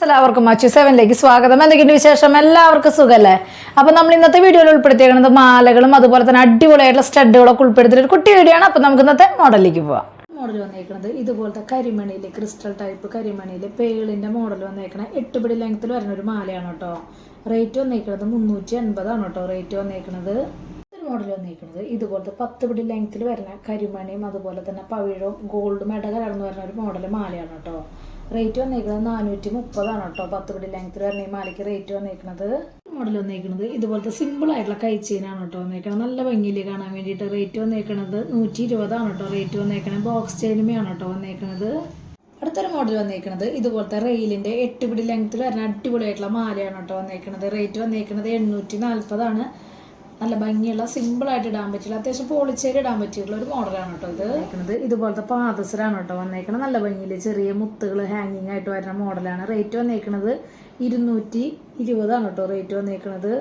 എല്ലാവർക്കും മച്ചു 7ലേക്ക് സ്വാഗതം. എന്തൊക്കെയുണ്ട് വിശേഷം? എല്ലാവർക്കും സുഖല്ലേ? അപ്പോൾ നമ്മൾ ഇന്നത്തെ വീഡിയോയിൽ ഉൾപ്പെടുത്തിയിരിക്കുന്നത് മാലകളും അതുപോലെ തന്നെ അടിപൊളിയായിട്ടുള്ള സ്റ്റഡുകളൊക്കെ ഉൾപ്പെടുത്തിയ ഒരു കുട്ടി വീഡിയോ ആണ്. അപ്പോൾ നമുക്ക് ഇന്നത്തെ മോഡലിലേക്ക് പോവാം. മോഡൽ വന്നേക്കുന്നത് ഇതുപോലത്തെ കരിമണിയിൽ ക്രിസ്റ്റൽ ടൈപ്പ് കരിമണിയിൽ പേളിൻ്റെ മോഡൽ വന്നേക്കണേ 8 പിടി ലെങ്ത്തിൽ വരുന്ന ഒരു മാലയാണ് കേട്ടോ. റേറ്റ് വന്നേക്കുന്നത് 380 ആണ് കേട്ടോ. റേറ്റ് വന്നേക്കുന്നത് മോഡൽ വന്നിരിക്കുന്നത് ഇതുപോലത്തെ 10 പിടി ലെങ്ത്തിൽ വരുന്ന കരിമണിയും അതുപോലെ തന്നെ പവിഴവും ഗോൾഡും ഇടകലർന്ന് വരുന്ന ഒരു മോഡൽ മാലയാണ് കേട്ടോ. റേറ്റ് വന്നിരിക്കുന്നത് 430 ആണ് കേട്ടോ. 10 പിടി ലെങ്ത്തിൽ വരുന്ന ഈ മാലയ്ക്ക് റേറ്റ് വന്നിരിക്കുന്നത്. മോഡൽ വന്നിരിക്കുന്നത് ഇതുപോലത്തെ സിമ്പിൾ ആയിട്ടുള്ള കൈ ചെയിനാണ് കേട്ടോ വന്നിരിക്കുന്നത്. നല്ല ഭംഗിയിൽ കാണാൻ വേണ്ടിയിട്ട് റേറ്റ് വന്നിരിക്കുന്നത് 120 ആണ് കേട്ടോ. റേറ്റ് വന്നിരിക്കുന്നത് ബോക്സ് ചെയിനുമാണ് കേട്ടോ വന്നിരിക്കുന്നത്. അടുത്തൊരു മോഡൽ വന്നിരിക്കുന്നത് ഇതുപോലത്തെ റെയിലിൻ്റെ 8 പിടി ലെങ്ത്തിൽ വരുന്ന അടിപൊളിയായിട്ടുള്ള മാലയാണ് കേട്ടോ വന്നിരിക്കുന്നത്. റേറ്റ് വന്നിരിക്കുന്നത് 840 ആണ്. നല്ല ഭംഗിയുള്ള സിമ്പിളായിട്ട് ഇടാൻ പറ്റില്ല, അത്യാവശ്യം പോളിച്ചേരി ഇടാൻ പറ്റിയിട്ടുള്ള ഒരു മോഡലാണ് കേട്ടോ ഇത് വന്നിരിക്കുന്നത്. ഇതുപോലത്തെ പാദസരാണ് കേട്ടോ വന്നിരിക്കുന്നത്. നല്ല ഭംഗിയിൽ ചെറിയ മുത്തുകൾ ഹാങ്ങിങ് ആയിട്ട് വരുന്ന മോഡലാണ്. റേറ്റ് വന്നിരിക്കുന്നത് 220 ആണ് കേട്ടോ. റേറ്റ് വന്നിരിക്കുന്നത്.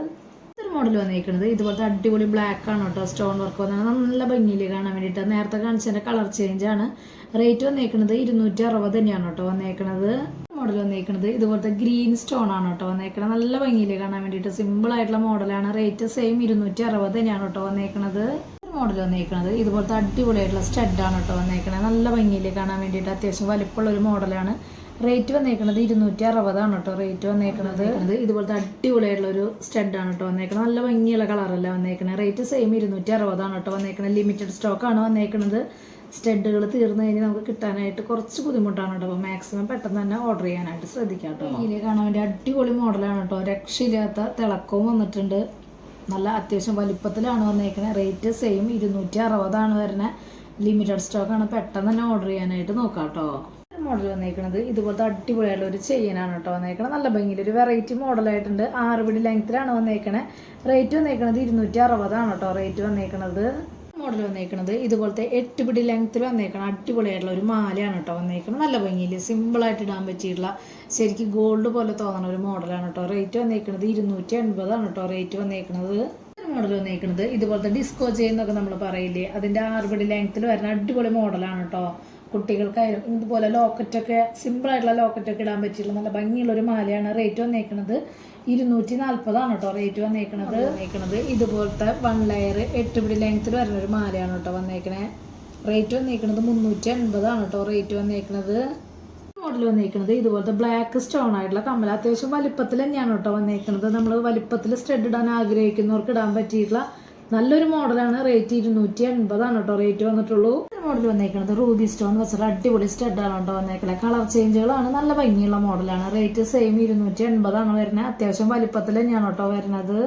ഒരു മോഡൽ വന്നിരിക്കുന്നത് ഇതുപോലത്തെ അടിപൊളി ബ്ലാക്ക് ആണ് കേട്ടോ. സ്റ്റോൺ വർക്ക് വന്നാൽ നല്ല ഭംഗിയിൽ കാണാൻ വേണ്ടിയിട്ട് നേരത്തെ കാണിച്ചതിൻ്റെ കളർ ചേഞ്ച് ആണ്. റേറ്റ് വന്നിരിക്കുന്നത് 260 തന്നെയാണ് കേട്ടോ വന്നിരിക്കുന്നത്. മോഡൽ വന്നിരിക്കുന്നത് ഇതുപോലത്തെ ഗ്രീൻ സ്റ്റോൺ ആണ് കേട്ടോ വന്നിരിക്കുന്നത്. നല്ല ഭംഗിയിൽ കാണാൻ വേണ്ടിയിട്ട് സിമ്പിൾ ആയിട്ടുള്ള മോഡലാണ്. റേറ്റ് സെയിം 260 തന്നെയാണ് കേട്ടോ വന്നിരിക്കുന്നത്. മോഡൽ വന്നിരിക്കുന്നത് ഇതുപോലത്തെ അടിപൊളിയായിട്ടുള്ള സ്റ്റഡാണ് കേട്ടോ വന്നിരിക്കുന്നത്. നല്ല ഭംഗിയിൽ കാണാൻ വേണ്ടിയിട്ട് അത്യാവശ്യം വലിപ്പമുള്ള ഒരു മോഡലാണ്. റേറ്റ് വന്നിരിക്കുന്നത് 260 ആണ് കേട്ടോ. റേറ്റ് വന്നിരിക്കുന്നത് ഇതുപോലത്തെ അടിപൊളിയായിട്ടുള്ള ഒരു സ്റ്റഡാണ് കേട്ടോ വന്നിരിക്കുന്നത്. നല്ല ഭംഗിയുള്ള കളറല്ല വന്നിരിക്കുന്നത്. റേറ്റ് സെയിം 260 ആണ് കേട്ടോ വന്നിരിക്കുന്നത്. ലിമിറ്റഡ് സ്റ്റോക്കാണ് വന്നിരിക്കുന്നത്. സ്റ്റഡുകൾ തീർന്നു കഴിഞ്ഞാൽ നമുക്ക് കിട്ടാനായിട്ട് കുറച്ച് ബുദ്ധിമുട്ടാണ് കേട്ടോ. അപ്പോൾ മാക്സിമം പെട്ടെന്ന് തന്നെ ഓർഡർ ചെയ്യാനായിട്ട് ശ്രദ്ധിക്കാം കേട്ടോ. ഇതിൽ കാണാൻ വേണ്ടി അടിപൊളി മോഡലാണ് കേട്ടോ. രക്ഷയില്ലാത്ത തിളക്കവും വന്നിട്ടുണ്ട്. നല്ല അത്യാവശ്യം വലിപ്പത്തിലാണ് വന്നിരിക്കുന്നത്. റേറ്റ് സെയിം 260 ആണ് വരുന്നത്. ലിമിറ്റഡ് സ്റ്റോക്കാണ്. പെട്ടെന്ന് തന്നെ ഓർഡർ ചെയ്യാനായിട്ട് നോക്കാം കേട്ടോ. മോഡൽ വന്നിരിക്കുന്നത് ഇതുപോലത്തെ അടിപൊളിയായിട്ടുള്ള ഒരു ചെയിനാണ് കേട്ടോ വന്നിരിക്കുന്നത്. നല്ല ഭംഗിയിൽ ഒരു വെറൈറ്റി മോഡലായിട്ടുണ്ട്. 6 പിടി ലെങ്ത്തിലാണ് വന്നിരിക്കുന്നത്. റേറ്റ് വന്നിരിക്കുന്നത് 260 ആണ് കേട്ടോ. റേറ്റ് വന്നിരിക്കുന്നത്. മോഡൽ വന്നിരിക്കുന്നത് ഇതുപോലത്തെ 8 പിടി ലെങ്ത്തിൽ വന്നിരിക്കണം അടിപൊളിയായിട്ടുള്ള ഒരു മാലയാണ് കേട്ടോ വന്നിരിക്കുന്നത്. നല്ല ഭംഗിയിൽ സിമ്പിളായിട്ട് ഇടാൻ പറ്റിയിട്ടുള്ള ശരിക്കും ഗോൾഡ് പോലെ തോന്നുന്ന ഒരു മോഡലാണ് കേട്ടോ. റേറ്റ് വന്നിരിക്കുന്നത് 280 ആണ് കേട്ടോ. റേറ്റ് വന്നിരിക്കുന്നത്. മോഡൽ വന്നിരിക്കുന്നത് ഇതുപോലത്തെ ഡിസ്കോ ചെയിൻ എന്നൊക്കെ നമ്മൾ പറയില്ലേ, അതിൻ്റെ 6 പിടി ലെങ്ത്തിൽ വരുന്ന അടിപൊളി മോഡലാണ് കേട്ടോ. കുട്ടികൾക്കായാലും ഇതുപോലെ ലോക്കറ്റൊക്കെ സിമ്പിളായിട്ടുള്ള ലോക്കറ്റൊക്കെ ഇടാൻ പറ്റിയിട്ടുള്ള നല്ല ഭംഗിയുള്ളൊരു മാലയാണ്. റേറ്റ് വന്നിരിക്കുന്നത് 240 ആണ് കേട്ടോ. റേറ്റ് വന്നിരിക്കുന്നത് ഇതുപോലത്തെ 1 ലെയർ 8 പിടി ലെങ്ത്തിൽ വരുന്ന ഒരു മാലയാണ് കേട്ടോ വന്നിരിക്കുന്നത്. റേറ്റ് വന്നിരിക്കുന്നത് 380 ആണ് കേട്ടോ. റേറ്റ് വന്നിരിക്കുന്നത്. മോഡൽ വന്നിരിക്കുന്നത് ഇതുപോലത്തെ ബ്ലാക്ക് സ്റ്റോൺ ആയിട്ടുള്ള കമ്മൽ അത്യാവശ്യം വലിപ്പത്തിൽ തന്നെയാണ് കേട്ടോ വന്നിരിക്കുന്നത്. നമ്മൾ വലിപ്പത്തിൽ സ്റ്റഡ് ഇടാൻ ആഗ്രഹിക്കുന്നവർക്ക് ഇടാൻ പറ്റിയിട്ടുള്ള നല്ലൊരു മോഡലാണ്. റേറ്റ് 280 ആണ് കേട്ടോ. റേറ്റ് വന്നിട്ടുള്ളൂ. മോഡൽ വന്നിരിക്കുന്നത് റൂബി സ്റ്റോൺ വെച്ചിട്ട് അടിപൊളി സ്റ്റഡാണ് കേട്ടോ വന്നേക്കുന്നത്. കളർ ചേഞ്ചുകളാണ്. നല്ല ഭംഗിയുള്ള മോഡലാണ്. റേറ്റ് സെയിം 280 ആണ് വരുന്നത്. അത്യാവശ്യം വലിപ്പത്തിൽ തന്നെയാണ് കേട്ടോ വരുന്നത്.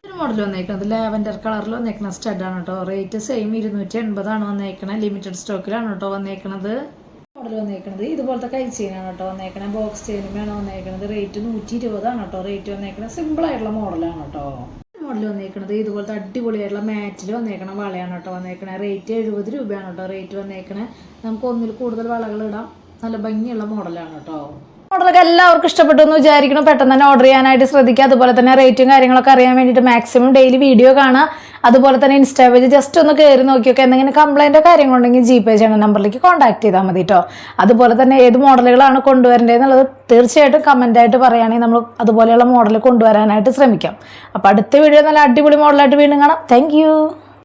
ഒരു മോഡൽ വന്നേക്കുന്നത് ലാവൻഡർ കളറിൽ വന്നേക്കുന്ന സ്റ്റഡാണ് കേട്ടോ. റേറ്റ് സെയിം 280 ആണ് വന്നേക്കുന്നത്. ലിമിറ്റഡ് സ്റ്റോക്കിലാണ് കേട്ടോ വന്നേക്കുന്നത്. മോഡൽ വന്നേക്കുന്നത് ഇതുപോലത്തെ കൈ ചെയിനാണ് കേട്ടോ വന്നേക്കുന്നത്. ബോക്സ് ചെയിനുമാണ് വന്നേക്കുന്നത്. റേറ്റ് 120 ആണ് കേട്ടോ. റേറ്റ് വന്നേക്കുന്നത്. സിമ്പിളായിട്ടുള്ള മോഡലാണ് കേട്ടോ. മോഡൽ വന്നേക്കുന്നത് ഇതുപോലത്തെ അടിപൊളിയായിട്ടുള്ള മാറ്റിൽ വന്നേക്കണ വളയാണ് കേട്ടോ വന്നേക്കണേ. റേറ്റ് 70 രൂപയാണ് കേട്ടോ. റേറ്റ് വന്നേക്കണേ. നമുക്ക് ഒന്നിൽ കൂടുതൽ വളകൾ ഇടാം. നല്ല ഭംഗിയുള്ള മോഡലാണ് കേട്ടോ. മോഡലൊക്കെ എല്ലാവർക്കും ഇഷ്ടപ്പെട്ടു എന്ന് വിചാരിക്കണം. പെട്ടെന്ന് തന്നെ ഓർഡർ ചെയ്യാനായിട്ട് ശ്രദ്ധിക്കുക. അതുപോലെ തന്നെ റേറ്റും കാര്യങ്ങളൊക്കെ അറിയാൻ വേണ്ടിയിട്ട് മാക്സിമം ഡെയിലി വീഡിയോ കാണുക. അതുപോലെ തന്നെ ഇൻസ്റ്റാ പേജ് ജസ്റ്റ് ഒന്ന് കയറി നോക്കിയൊക്കെ എന്തെങ്കിലും കംപ്ലൈൻറ്റോ കാര്യങ്ങളുണ്ടെങ്കിൽ GPay ചെയ്യുന്ന നമ്പറിലേക്ക് കോൺടാക്ട് ചെയ്താൽ മതി കേട്ടോ. അതുപോലെ തന്നെ ഏത് മോഡലുകളാണ് കൊണ്ടുവരേണ്ടതെന്നുള്ളത് തീർച്ചയായിട്ടും കമൻറ്റായിട്ട് പറയുകയാണെങ്കിൽ നമ്മൾ അതുപോലെയുള്ള മോഡൽ കൊണ്ടുവരാനായിട്ട് ശ്രമിക്കാം. അപ്പോൾ അടുത്ത വീഡിയോ നല്ല അടിപൊളി മോഡലായിട്ട് വീണ്ടും കാണാം. താങ്ക്